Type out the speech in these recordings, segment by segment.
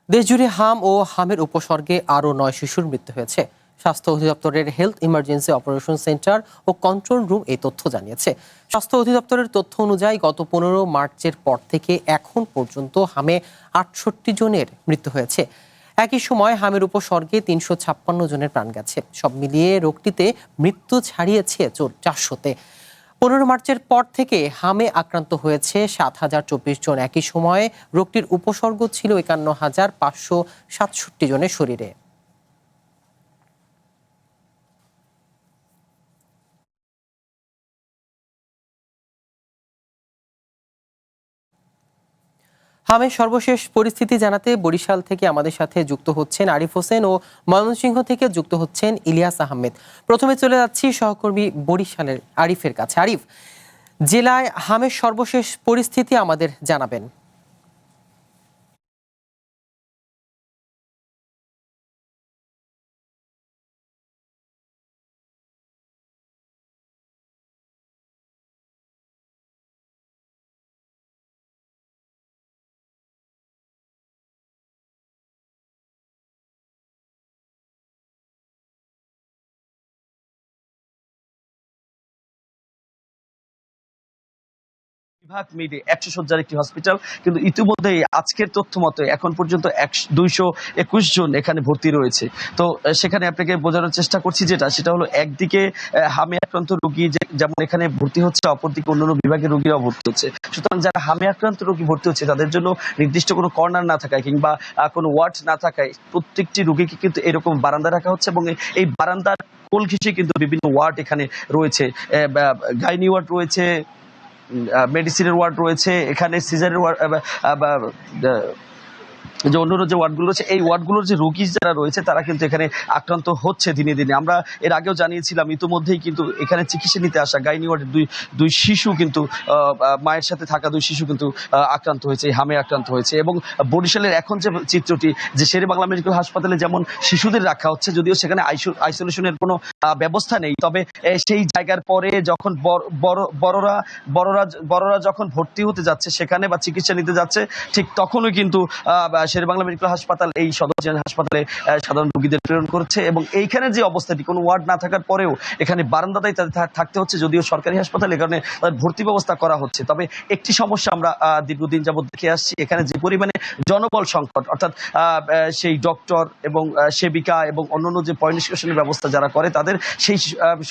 দেশজুড়ে হাম ও হামের উপসর্গে আরও 9 শিশুর মৃত্যু হয়েছে। স্বাস্থ্য অধিদপ্তরের হেলথ ইমার্জেন্সি অপারেশন সেন্টার ও কন্ট্রোল রুম এই তথ্য জানিয়েছে। স্বাস্থ্য অধিদপ্তরের তথ্য অনুযায়ী গত 15 মার্চের পর থেকে এখন পর্যন্ত হামে 68 জনের মৃত্যু হয়েছে। একই সময় হামের উপসর্গে 356 জনের প্রাণ গেছে। সব মিলিয়ে রোগটিতে মৃত্যু ছাড়িয়েছে 400-তে। 15 মার্চের পর থেকে হামে আক্রান্ত হয়েছে 7,024 জন। একই সময়ে রোগটির উপসর্গ ছিল 51,567 জনের শরীরে। হামের সর্বশেষ পরিস্থিতি জানাতে বরিশাল থেকে আমাদের সাথে যুক্ত হচ্ছেন আরিফ হোসেন ও ময়মনসিংহ থেকে যুক্ত হচ্ছেন ইলিয়াস আহমেদ। প্রথমে চলে যাচ্ছি সহকর্মী বরিশালের আরিফের কাছে। আরিফ, জেলায় হামের সর্বশেষ পরিস্থিতি আমাদের জানাবেন। বিভাগ মিলে 100 শয্যার একটি হসপিটাল, কিন্তু ইতিমধ্যে আজকের তথ্য মতে এখন পর্যন্ত 221 জন এখানে ভর্তি রয়েছে। তো সেখানে আপনাকে বোঝানোর চেষ্টা করছি সেটা হলো একদিকে হামে আক্রান্ত রোগী যেমন এখানে ভর্তি হচ্ছে, অপরদিকে অন্যান্য বিভাগের রোগীরাও ভর্তি হচ্ছে। সুতরাং যারা হামে আক্রান্ত রোগী ভর্তি হচ্ছে তাদের জন্য নির্দিষ্ট কোনো কর্নার না থাকায় কিংবা কোনো ওয়ার্ড না থাকায় প্রত্যেকটি রোগীকে কিন্তু এরকম বারান্দা রাখা হচ্ছে এবং এই বারান্দার কোল ঘেঁষে কিন্তু বিভিন্ন ওয়ার্ড এখানে রয়েছে। গাইনি ওয়ার্ড রয়েছে, মেডিসিনের ওয়ার্ড রয়েছে, এখানে সিজারের ওয়ার্ড, যে অন্যান্য যে ওয়ার্ডগুলো রয়েছে, এই ওয়ার্ডগুলোর যে রোগী যারা রয়েছে তারা কিন্তু এখানে আক্রান্ত হচ্ছে দিনে দিনে। আমরা এর আগেও জানিয়েছিলাম ইতিমধ্যেই কিন্তু এখানে চিকিৎসা নিতে আসা গাইনি ওয়ার্ডের দুই শিশু কিন্তু মায়ের সাথে থাকা দুই শিশু কিন্তু আক্রান্ত হয়েছে, হামে আক্রান্ত হয়েছে। এবং বরিশালের এখন যে চিত্রটি, যে শেরে বাংলা মেডিকেল হাসপাতালে যেমন শিশুদের রাখা হচ্ছে, যদিও সেখানে আইসোলেশনের কোনো ব্যবস্থা নেই, তবে সেই জায়গার পরে যখন বড়রা যখন ভর্তি হতে যাচ্ছে সেখানে বা চিকিৎসা নিতে যাচ্ছে, ঠিক তখনই কিন্তু শেরে বাংলা মেডিকেল হাসপাতাল এই সদর জেনারেল হাসপাতালে সাধারণ রোগীদের প্রেরণ করছে। এবং এইখানে যে অবস্থাটি, কোনো ওয়ার্ড না থাকার পরেও এখানে বারান্দাতেই থাকতে হচ্ছে, যদিও সরকারি হাসপাতাল এখানে ভর্তি ব্যবস্থা করা হচ্ছে। তবে একটি সমস্যা আমরা দীর্ঘদিন যাবৎ দেখে আসছি, এখানে যে পরিমাণে জনবল সংকট, অর্থাৎ সেই ডক্টর এবং সেবিকা এবং অন্যান্য যে পয়েন্ট নিষ্কাশনের ব্যবস্থা যারা করে তাদের সেই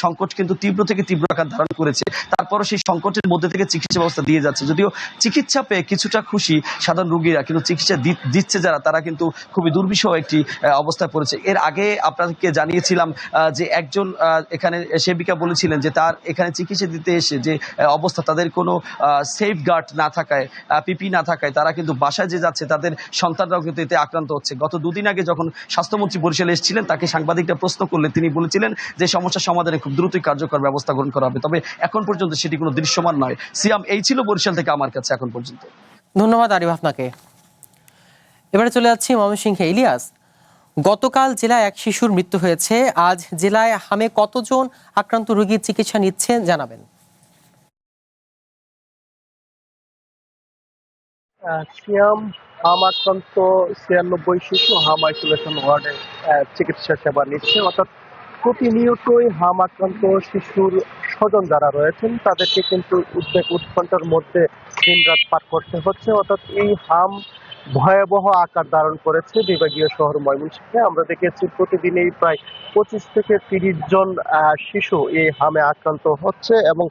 সংকট কিন্তু তীব্র থেকে তীব্র আকার ধারণ করেছে। তারপরও সেই সংকটের মধ্যে থেকে চিকিৎসা ব্যবস্থা দিয়ে যাচ্ছে, যদিও চিকিৎসা পেয়ে কিছুটা খুশি সাধারণ রোগীরা, কিন্তু চিকিৎসা দিচ্ছে যারা তারা কিন্তু খুবই দুর্বিষহ একটি অবস্থায় পড়েছে। এর আগে আপনাদেরকে জানিয়েছিলাম যে একজন এখানে সেবিকা বলেছিলেন যে তার এখানে চিকিৎসা দিতে এসে যে অবস্থা, তাদের কোনো সেফ গার্ড না থাকায়, পিপি না থাকায় তারা কিন্তু বাসায় যে যাচ্ছে তাদের সন্তানরাও কিন্তু এতে আক্রান্ত হচ্ছে। গত দুদিন আগে যখন স্বাস্থ্যমন্ত্রী বরিশালে এসেছিলেন, তাকে সাংবাদিকরা প্রশ্ন করলে তিনি বলেছিলেন যে সমস্যার সমাধানে খুব দ্রুতই কার্যকর ব্যবস্থা গ্রহণ করা হবে, তবে এখন পর্যন্ত সেটি কোনো দৃশ্যমান নয়। সিয়াম, এই ছিল বরিশাল থেকে আমার কাছে এখন পর্যন্ত। ধন্যবাদ আরিফ আপনাকে। এবারে চলে যাচ্ছি ময়মনসিংহে। ইলিয়াস, গতকাল জেলায় এক শিশুর মৃত্যু হয়েছে। আজ জেলায় হামে কতজন আক্রান্ত রোগীর চিকিৎসা নিচ্ছেন জানাবেন। সিয়াম, হাম আক্রান্ত 96 শিশু হাম আইসোলেশন ওয়ার্ডে চিকিৎসা সেবা নিচ্ছে। অর্থাৎ প্রতিনিয়তই হাম আক্রান্ত শিশুর স্বজন যারা রয়েছেন তাদেরকে কিন্তু উদ্বেগ উৎকণ্ঠার মধ্যে দিনরাত পার করতে হচ্ছে। অর্থাৎ এই হাম ভয়াবহ আকার ধারণ করেছে বিভাগীয় শহর ময়মনসিংহে। আমরা দেখেছি প্রতিদিনই প্রায় 25 থেকে 30 জন শিশু এই হামে আক্রান্ত হচ্ছে এবং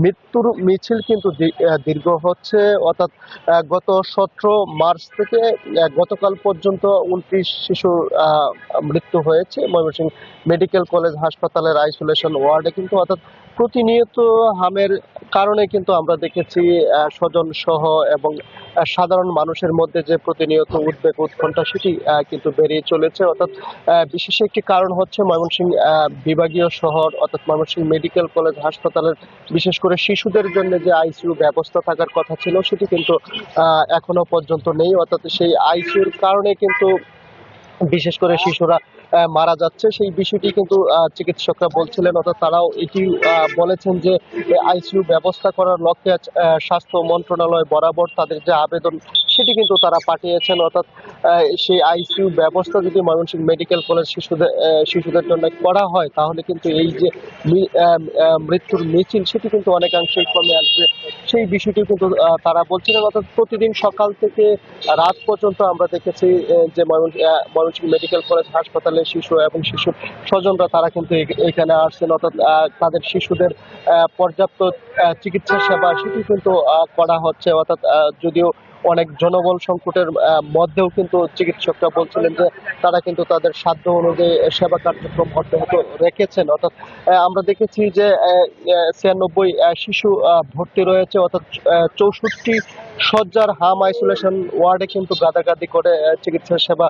মৃত্যুর মিছিল কিন্তু দীর্ঘ হচ্ছে। অর্থাৎ গত 17 মার্চ থেকে গতকাল পর্যন্ত 29 শিশুর মৃত্যু হয়েছে ময়মনসিংহ মেডিকেল কলেজ হাসপাতালের আইসোলেশন ওয়ার্ডে। কিন্তু অর্থাৎ প্রতিনিয়ত হামের কারণে কিন্তু আমরা দেখেছি স্বজন সহ এবং সাধারণ মানুষের মধ্যে যে প্রতিনিয়ত উদ্বেগ উৎকণ্ঠা সেটি কিন্তু বেরিয়ে চলেছে। অর্থাৎ বিশেষ একটি কারণ হচ্ছে ময়মনসিংহ বিভাগীয় শহর অর্থাৎ ময়মনসিংহ মেডিকেল কলেজ হাসপাতালের বিশেষ করে শিশুদের জন্য যে আইসিইউ ব্যবস্থা থাকার কথা ছিল সেটি কিন্তু এখনো পর্যন্ত নেই। অর্থাৎ সেই আইসিইউর কারণে কিন্তু বিশেষ করে শিশুরা মারা যাচ্ছে, সেই বিষয়টি কিন্তু চিকিৎসকরা বলছিলেন, অর্থাৎ তারাও এটি বলেছেন যে আইসিইউ ব্যবস্থা করার লক্ষ্যে স্বাস্থ্য মন্ত্রণালয় বরাবর তাদের যে আবেদন সেটি কিন্তু তারা পাঠিয়েছেন, অর্থাৎ সেই আইসিইউ ব্যবস্থা যদি ময়মনসিংহ মেডিকেল কলেজ শিশুদের জন্য করা হয়, তাহলে কিন্তু এই যে মৃত্যুর মিছিল সেটি কিন্তু অনেকাংশেই কমে আসবে, সেই বিষয়টি কিন্তু তারা বলছিলেন। অর্থাৎ প্রতিদিন সকাল থেকে রাত পর্যন্ত আমরা দেখেছি যে ময়মনসিংহ মেডিকেল কলেজ হাসপাতালে শিশু এবং শিশুর স্বজনরা তারা কিন্তু এখানে আসছেন, অর্থাৎ তাদের শিশুদের পর্যাপ্ত চিকিৎসা সেবা সেটি কিন্তু করা হচ্ছে, অর্থাৎ যদিও অনেক জনবল সংকটের মধ্যেও কিন্তু চিকিৎসকরা বলছিলেন যে তারা কিন্তু তাদের সাধ্য অনুযায়ী সেবা কার্যক্রম অব্যাহত রেখেছেন। অর্থাৎ আমরা দেখেছি যে 96 শিশু ভর্তি রয়েছে, অর্থাৎ 64 শয্যার হাম আইসোলেশন ওয়ার্ডে কিন্তু গাদাগাদি করে চিকিৎসা সেবা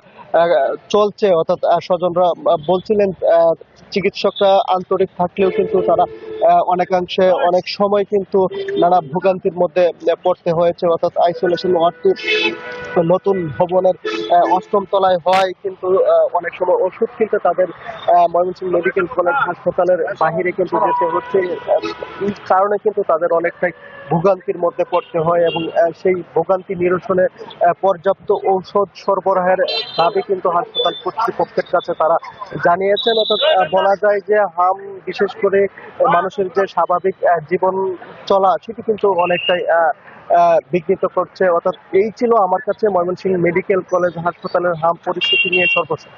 চলছে, অর্থাৎ স্বজনরা বলছিলেন চিকিৎসকরা আন্তরিক থাকলেও কিন্তু তারা অনেকাংশে অনেক সময় কিন্তু নানা ভোগান্তির মধ্যে পড়তে হয়েছে, অর্থাৎ আইসোলেশন ওয়ার্ডটি নতুন ভবনের 8ম তলায় হয়, কিন্তু অনেক সময় ওষুধ কিনতে তাদের ময়মনসিংহ মেডিকেল কলেজ হাসপাতালের বাহিরে কিন্তু যেতে হচ্ছে, এই কারণে কিন্তু তাদের অনেকটাই ভোগান্তির মধ্যে পড়তে হয়, এবং সেই ভোগান্তি নিরসনে পর্যাপ্ত ঔষধ সরবরাহের দাবি কিন্তু হাসপাতাল কর্তৃপক্ষের কাছে তারা জানিয়েছেন। অর্থাৎ বলা যায় যে হাম বিশেষ করে মানুষের যে স্বাভাবিক জীবন চলা সেটি কিন্তু অনেকটাই বিঘ্নিত করছে। অর্থাৎ এই ছিল আমার কাছে ময়মনসিংহ মেডিকেল কলেজ হাসপাতালের হাম পরিস্থিতি নিয়ে সর্বশেষ।